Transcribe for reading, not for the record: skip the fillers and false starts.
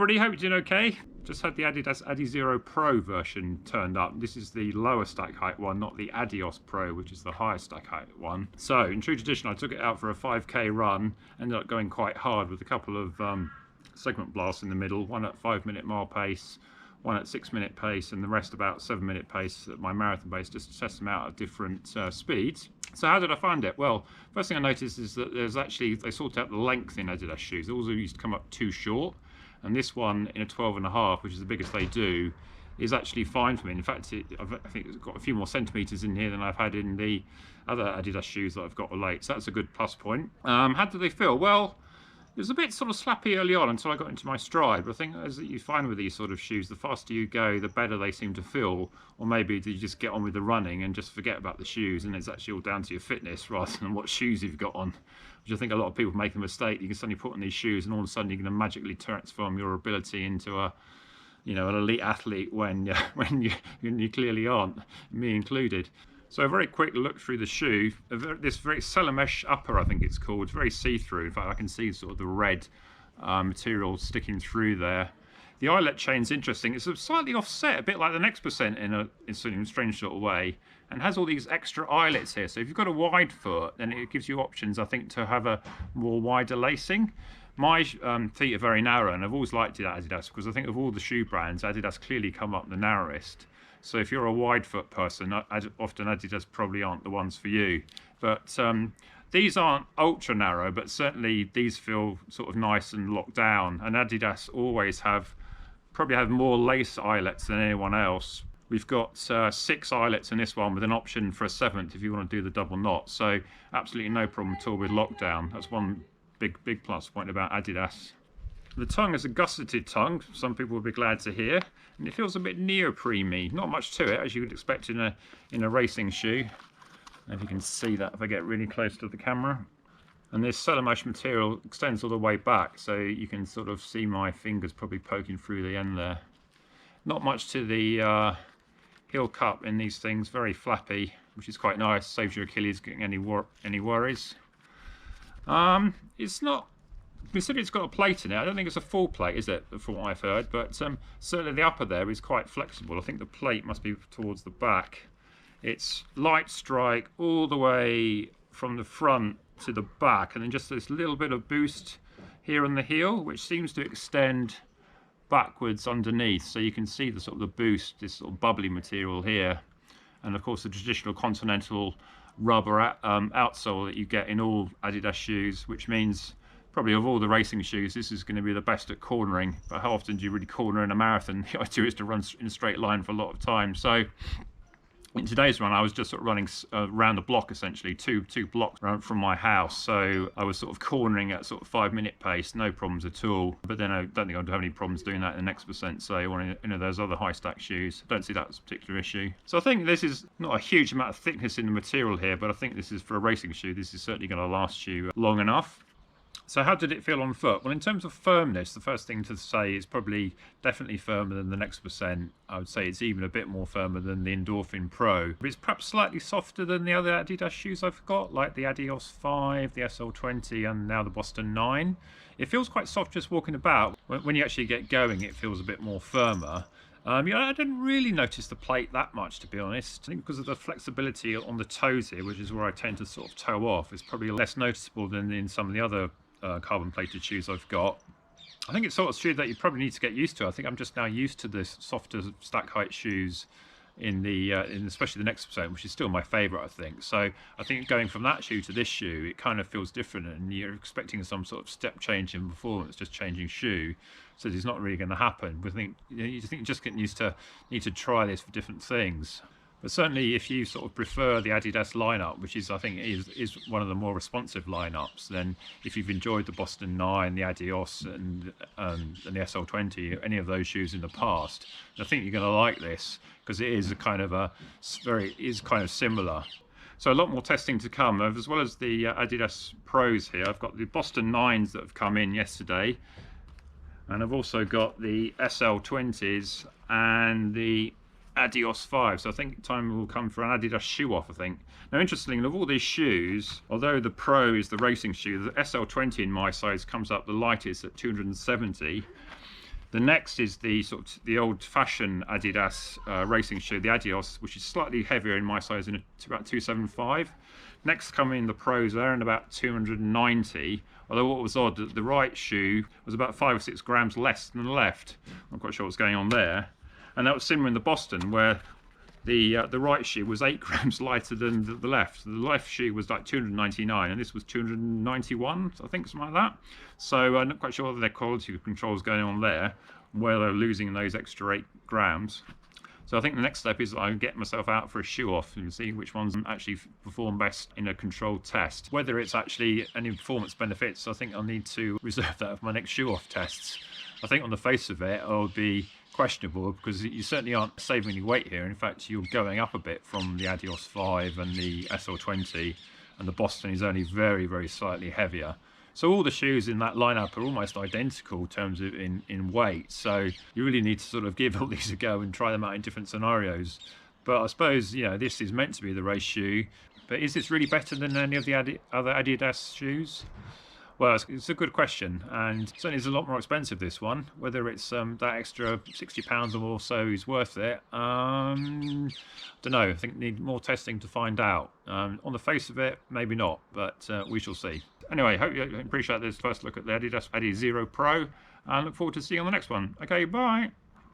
everybody, hope you're doing okay. Just had the Adidas Adizero Pro version turned up. This is the lower stack height one, not the Adios Pro, which is the higher stack height one. So, in true tradition, I took it out for a 5k run, ended up going quite hard with a couple of segment blasts in the middle, one at 5-minute mile pace, one at 6-minute pace, and the rest about 7-minute pace at my marathon pace, just to test them out at different speeds. So how did I find it? Well, first thing I noticed is that they sort out the length in Adidas shoes. They also used to come up too short. And this one in a 12.5, which is the biggest they do, is actually fine for me. In fact, I think it's got a few more centimetres in here than I've had in the other Adidas shoes that I've got of late. So that's a good plus point. How do they feel? Well, it was a bit sort of slappy early on until I got into my stride. But I think as you find with these sort of shoes, the faster you go, the better they seem to feel. Or maybe you just get on with the running and just forget about the shoes, and it's actually all down to your fitness rather than what shoes you've got on. Which I think a lot of people make a mistake. You can suddenly put on these shoes and all of a sudden you're going to magically transform your ability into an elite athlete when you clearly aren't, me included. So a very quick look through the shoe. This very Cellar Mesh upper, I think it's called. It's very see-through. In fact, I can see sort of the red material sticking through there. The eyelet chain's interesting. It's slightly offset, a bit like the next percent in a strange sort of way, and has all these extra eyelets here. So if you've got a wide foot, then it gives you options, I think, to have a more wider lacing. My feet are very narrow, and I've always liked it at Adidas because I think of all the shoe brands, Adidas clearly come up the narrowest. So if you're a wide foot person, often Adidas probably aren't the ones for you. But these aren't ultra narrow, but certainly these feel sort of nice and locked down. And Adidas always probably have more lace eyelets than anyone else. We've got 6 eyelets in this one with an option for a 7th if you want to do the double knot. So absolutely no problem at all with lockdown. That's one big plus point about Adidas. The tongue is a gusseted tongue, some people will be glad to hear, and it feels a bit neoprene-y. Not much to it, as you would expect in a racing shoe. If you can see that if I get really close to the camera. And this Cellar Mesh material extends all the way back, so you can sort of see my fingers probably poking through the end there. Not much to the heel cup in these things, very flappy, which is quite nice, saves your Achilles getting any worries. It's not, considering it's got a plate in it, I don't think it's a full plate, is it, from what I've heard, but certainly the upper there is quite flexible. I think the plate must be towards the back. It's light strike all the way from the front to the back, and then just this little bit of boost here on the heel, which seems to extend backwards underneath, so you can see the sort of the boost, this sort of bubbly material here, and of course the traditional Continental rubber outsole that you get in all Adidas shoes, which means probably of all the racing shoes this is going to be the best at cornering. But how often do you really corner in a marathon? The idea is to run in a straight line for a lot of time. So in today's run I was just sort of running around the block, essentially two blocks from my house, so I was sort of cornering at sort of 5-minute pace, no problems at all. But then I don't think I'd have any problems doing that in the next percent, say, or in those other high stack shoes. I don't see that as a particular issue. So I think this is not a huge amount of thickness in the material here, but I think this is, for a racing shoe, this is certainly going to last you long enough. So how did it feel on foot? Well, in terms of firmness, the first thing to say is probably definitely firmer than the next percent. I would say it's even a bit more firmer than the Endorphin Pro. But it's perhaps slightly softer than the other Adidas shoes I've got, like the Adios 5, the SL20, and now the Boston 9. It feels quite soft just walking about. When you actually get going, it feels a bit more firmer. I didn't really notice the plate that much, to be honest. I think because of the flexibility on the toes here, which is where I tend to sort of toe off, it's probably less noticeable than in some of the other carbon plated shoes I've got. I think it's sort of shoe that you probably need to get used to. I think I'm just now used to this softer stack height shoes in especially the next percent, which is still my favorite, I think. So I think going from that shoe to this shoe, it kind of feels different, and you're expecting some sort of step change in performance, just changing shoe. So it's not really going to happen. I think you just get used to need to try this for different things. But certainly if you sort of prefer the Adidas lineup, which is, I think, is one of the more responsive lineups, then if you've enjoyed the Boston 9, the Adios and the SL20, any of those shoes in the past, I think you're going to like this, because it is kind of similar. So a lot more testing to come, as well as the Adidas Pros here. I've got the Boston 9s that have come in yesterday, and I've also got the SL20s and the Adios 5, so I think time will come for an Adidas shoe off, I think. Now, interestingly, of all these shoes, although the Pro is the racing shoe, the SL20 in my size comes up the lightest at 270. The next is the the old-fashioned Adidas racing shoe, the Adios, which is slightly heavier in my size, to about 275. Next come in the Pros there, in about 290. Although what was odd, the right shoe was about 5 or 6 grams less than the left. I'm not quite sure what's going on there. And that was similar in the Boston, where the right shoe was 8 grams lighter than the left. The left shoe was like 299, and this was 291, I think, something like that. So I'm not quite sure whether their quality control is going on there, where they're losing those extra 8 grams. So I think the next step is I get myself out for a shoe off and see which ones actually perform best in a controlled test. Whether it's actually any performance benefits, I think I'll need to reserve that for my next shoe off tests. I think on the face of it, I'll be questionable, because you certainly aren't saving any weight here. In fact, you're going up a bit from the Adios 5 and the SL20, and the Boston is only very, very slightly heavier. So all the shoes in that lineup are almost identical in terms of in weight. So you really need to sort of give all these a go and try them out in different scenarios. But I suppose, you know, this is meant to be the race shoe. But is this really better than any of the other Adidas shoes? Well, it's a good question, and certainly it's a lot more expensive, this one. Whether it's that extra £60 or so is worth it, don't know. I think need more testing to find out. On the face of it, maybe not, but we shall see. Anyway, hope you appreciate this first look at the Adidas Adizero Pro, and look forward to seeing you on the next one. Okay, bye!